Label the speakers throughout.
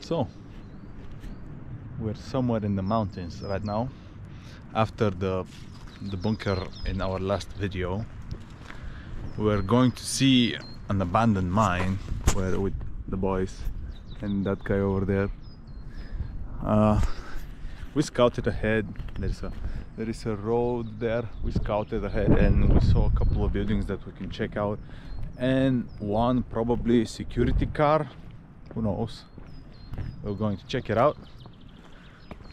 Speaker 1: So we're somewhere in the mountains right now. After the bunker in our last video, we're going to see an abandoned mine where with the boys and that guy over there. We scouted ahead. There is a road there. We scouted ahead and we saw a couple of buildings that we can check out, and one probably security car, who knows. We're going to check it out,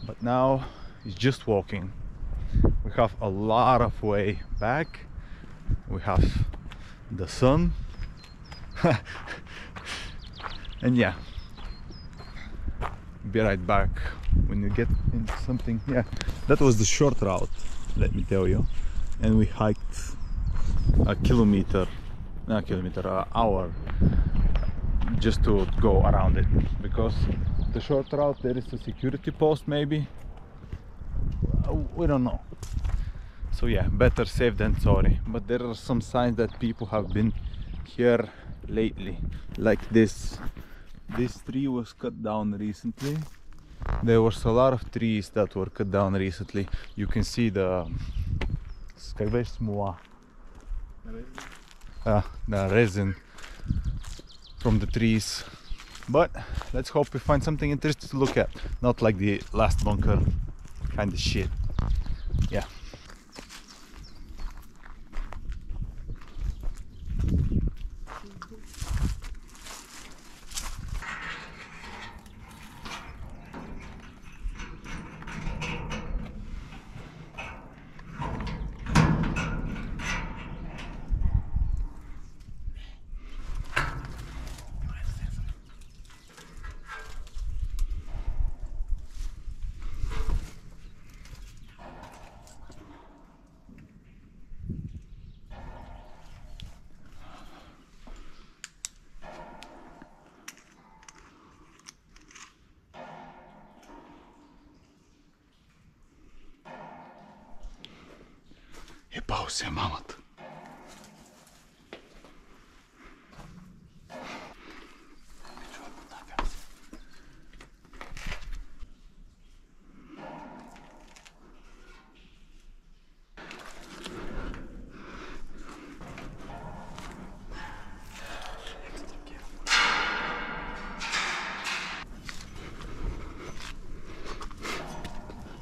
Speaker 1: but now it's just walking. We have a lot of way back. We have the sun and yeah, be right back when you get into something. Yeah, that was the short route, let me tell you, and we hiked a kilometer, not a kilometer, an hour just to go around it, because the short route there is a security post, maybe, we don't know. So yeah, better safe than sorry. But there are some signs that people have been here lately, like this tree was cut down recently. There was a lot of trees that were cut down recently. You can see the resin from the trees. But let's hope we find something interesting to look at, not like the last bunker kind of shit. Yeah. Ебал се мамата.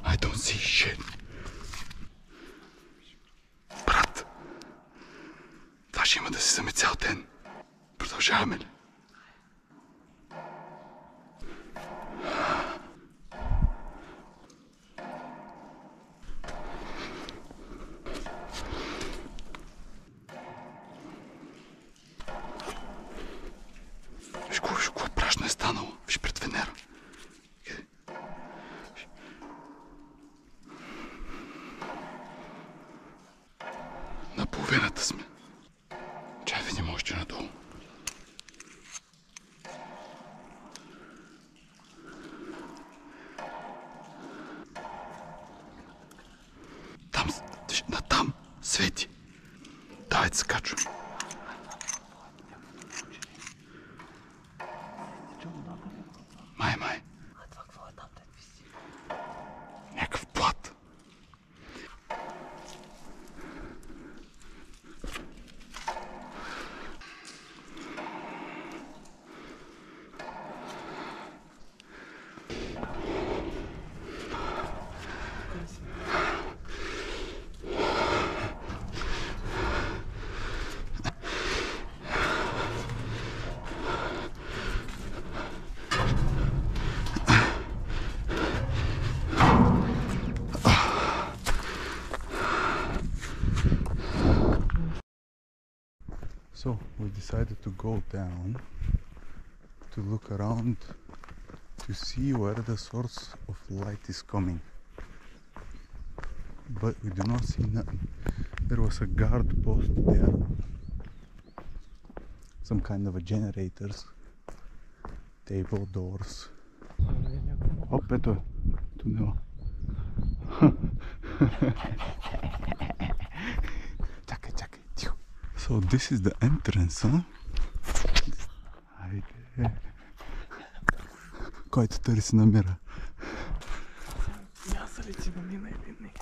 Speaker 1: I don't see shit. Ще има да си саме цял ден. Продължаваме ли? Виж какво прашно е станало. Виж пред Венера. На половината сме. Чай видим още надолу. Там, натам свети. Давай да се качвам. Май. Някакъв плат. So we decided to go down to look around to see where the source of light is coming, but we do not see nothing. There was a guard post there, some kind of a generators, table, doors. Оп, ето е тунела. Чакай, тихо. So this is the entrance, huh? който търси намира.
Speaker 2: Аз лети на мина или не?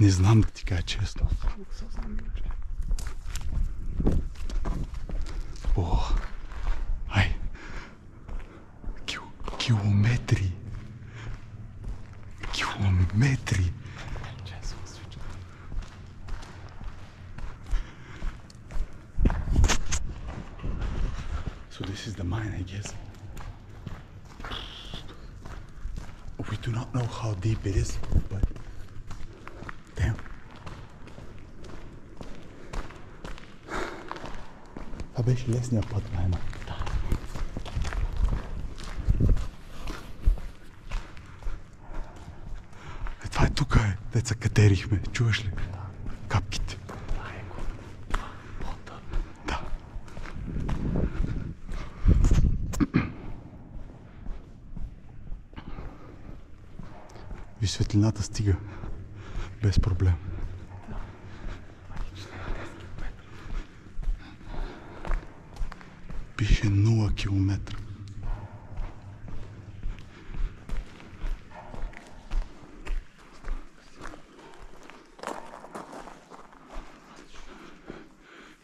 Speaker 1: Не знам да ти кажа честно. О, ай. Километри. Километри. So this is the mine, I guess. We do not know how deep it is, but damn. Това беше лесния път, майма. Това е тук, деца катерихме, чуваш ли? Капките. Да. И светлината стига без проблем. Пише 0 километра.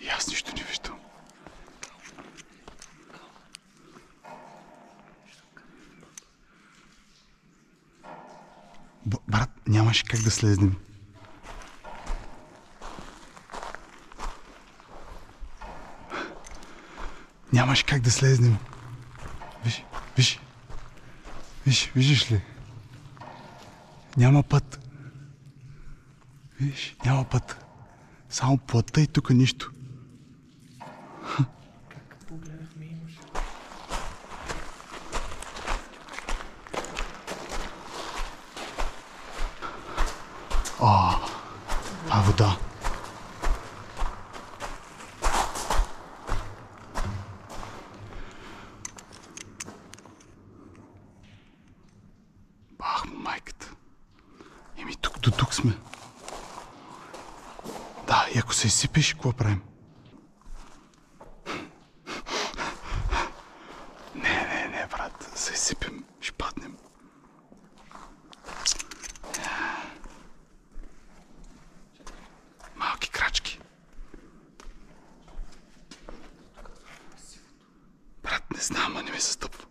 Speaker 1: И аз нищо не виждам. Брат, нямаше как да слезнем. Нямаш как да слезнем. Виж, виж. Виж, виждаш ли? Няма път. Виж, няма път. Само плътта и тук нищо.
Speaker 2: Как погледнахме имаше.
Speaker 1: Вода. Бах, майката. Еми тук до тук сме. Да, и ако се изсипеш, какво правим? Не, брат, се изсипем, ще паднем. Малки крачки. Брат, не знам, а не ми се стъпва.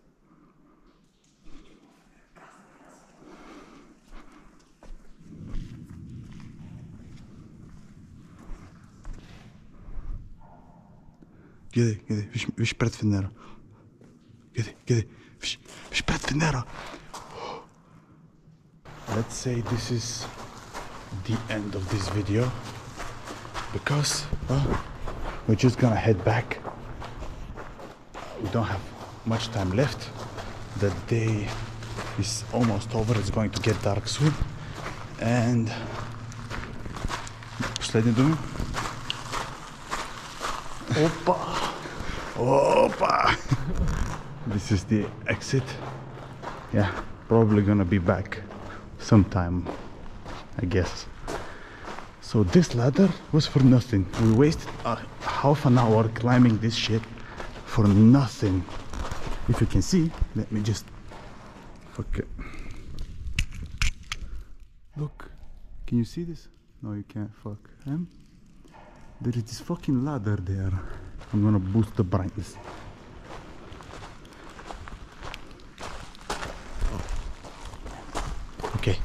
Speaker 1: Гледай, виж пред фенера. Гледай, виж пред фенера. Let's say this is the end of this video because we're just gonna head back. We don't have much time left. The day is almost over. It's going to get dark soon. And последни думи. Опа! This is the exit. Yeah, probably gonna be back sometime, I guess. So this ladder was for nothing. We wasted half an hour climbing this shit for nothing. If you can see, let me just fuck it. Look, can you see this? No, you can't. Fuck. There is this fucking ladder there. I'm gonna boost the brightness. Okay.